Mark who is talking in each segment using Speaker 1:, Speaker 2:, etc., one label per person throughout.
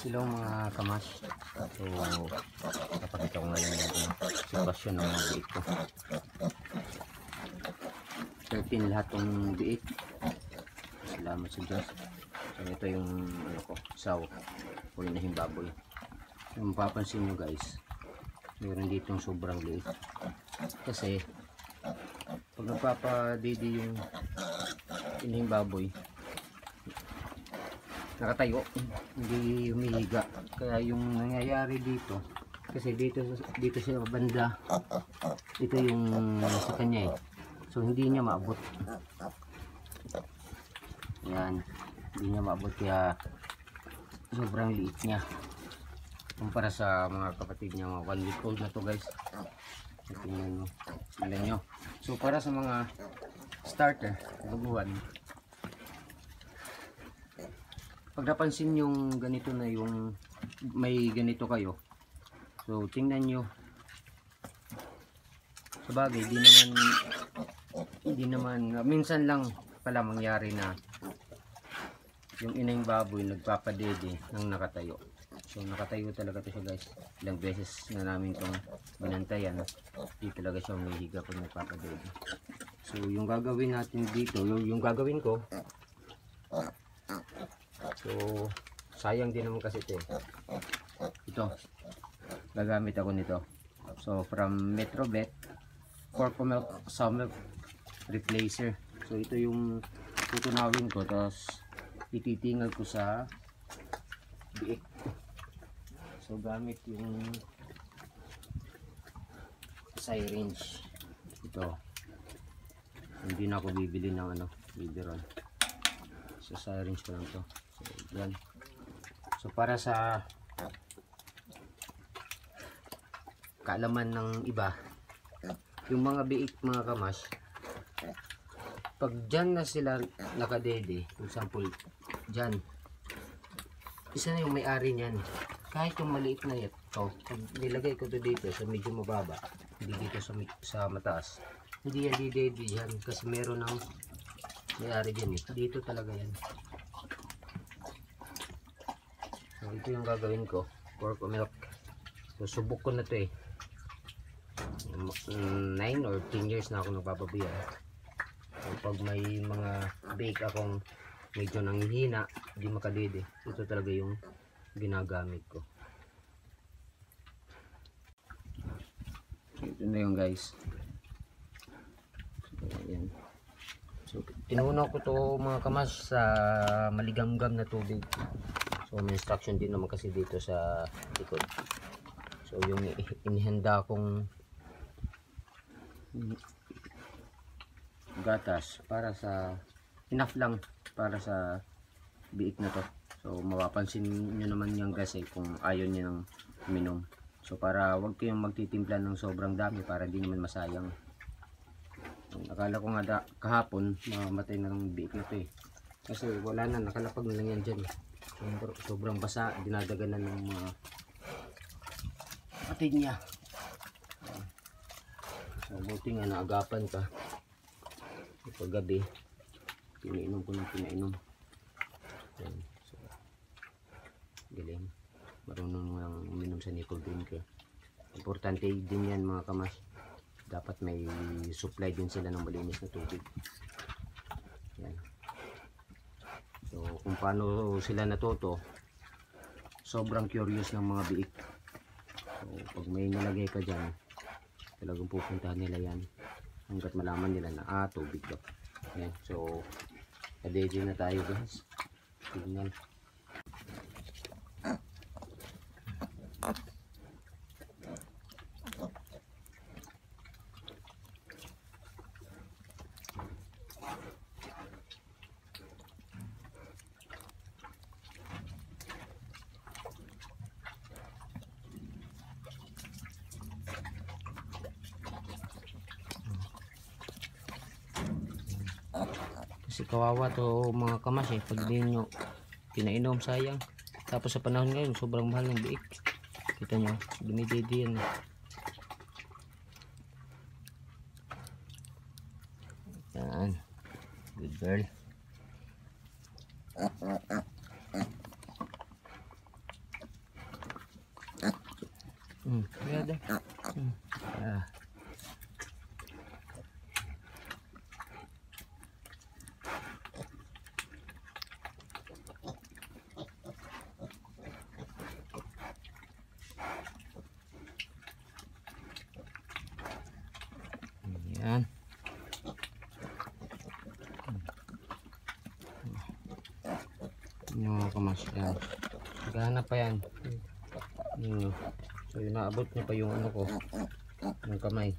Speaker 1: Hello mga kamas. So, napakita ko ngayon yung sitwasyon ng mga biik ko. 13 lahat ng biik. Salamat sa Diyos. So, ito yung ano ko, saw. Pulinahing baboy. Yung mapapansin nyo guys, meron ditong sobrang liit. Kasi, pag nagpapadidi yung inahing baboy, nakatayo, hindi humihiga. Kaya yung nangyayari dito, kasi dito sa banda, ito yung sa kanya so hindi niya maabot. Yan, hindi niya maabot, kaya sobrang liit niya kumpara sa mga kapatid niya, mga 1 week old na to guys. Tingnan nyo. So para sa mga starter, baguhan, pag napansin yung ganito na yung may ganito kayo, so tingnan nyo. Sabagay, hindi naman minsan lang pala mangyari na yung inang baboy nagpapadede ng nakatayo. So nakatayo talaga to siya guys. Ilang beses na namin itong binantayan, hindi talaga siya umihiga pag nagpapadede. So yung gagawin natin dito, yung gagawin ko, so sayang din naman kasi ito gagamit ako nito. So from Metrobet pork milk sow milk replacer. So ito yung tutunawin ko, tapos ititingal ko sa biik. So gamit yung syringe ito. Hindi na ako bibili ng biberon. So syringe ko lang to. So, yan. So para sa kaalaman ng iba, yung mga biik mga kamas, pag dyan na sila nakadede, for example dyan, isa na yung may-ari nyan. Kahit yung maliit na ito, pag nilagay ko to dito sa medyo mababa, hindi dito sa mataas, hindi yan didede yan, kasi meron ng may-ari dyan dito talaga yan. So ito yung gagawin ko, pork milk. So subok ko na to 9 or 10 years na ako nagpapabiyan. So pag may mga bake akong medyo nanghihina, hindi makadede, ito talaga yung ginagamit ko. Ito na yung guys. So, ayan. So tinunaw ko to mga kamas sa maligamgam na tubig. So may instruction din naman kasi dito sa likod. So yung inihanda kong gatas para sa enough lang para sa biik na to. So mapapansin nyo naman yung guys kung ayaw nyo ng uminom. So para wag kayong magtitimpla ng sobrang dami para di naman masayang. Akala ko nga kahapon mamatay na ng biik nito kasi wala na, nakalapag na lang yan dyan. Sobrang basa, dinadaganan ng mga kapatid niya. So buti nga naagapan ka. Paggabi pinainom ko ng pinainom. So galing, marunong lang uminom sa nickel drink. Importante din yan mga kamas, dapat may supply din sila ng malinis na tubig. Yan. So kung paano sila natuto, sobrang curious ng mga biik. So pag may nalagay ka dyan, talagang pupuntahan nila yan hanggat malaman nila na tubig daw. Yan. So kadede na tayo guys. Tingnan. Kasi kawawa to mga kamas pag di nyo pinainom, sayang. Tapos sa panahon ngayon sobrang mahal ng biik, kita nyo binididi yan. Yan, good girl. Yung mga kamas. Yan. Naghahanap pa yan. Yun. So yun, naabot niya pa yung ano ko. Yung kamay.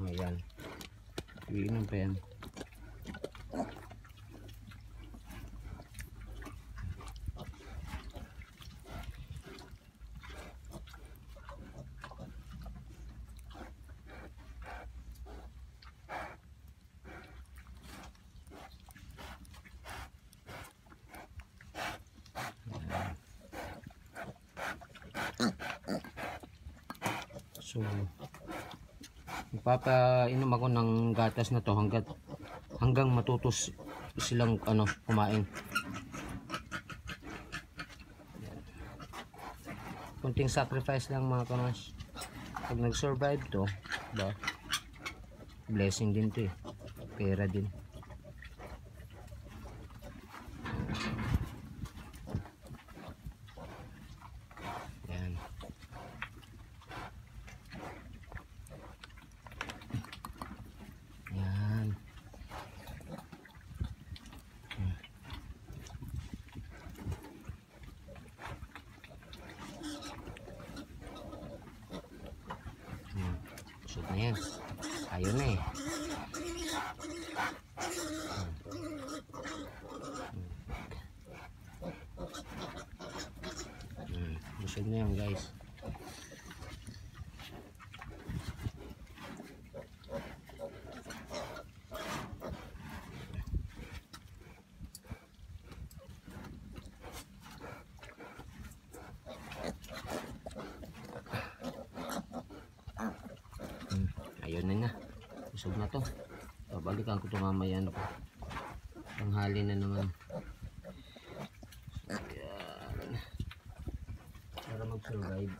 Speaker 1: Ayan. Iinom pa yan. So magpapainom ako ng gatas na to hanggang matutos silang ano kumain. Yan. Kunting sacrifice lang mga kamas. Pag nag-survive to, ba? Blessing din to eh. Pera din. Yan. Yan. Shoot na yan. Ayun na eh. Busog na yan guys. Ayun na. Busog na to. Babalikan ko ito mamaya na po. Tanghali na naman. So, yan. Para mag-survive.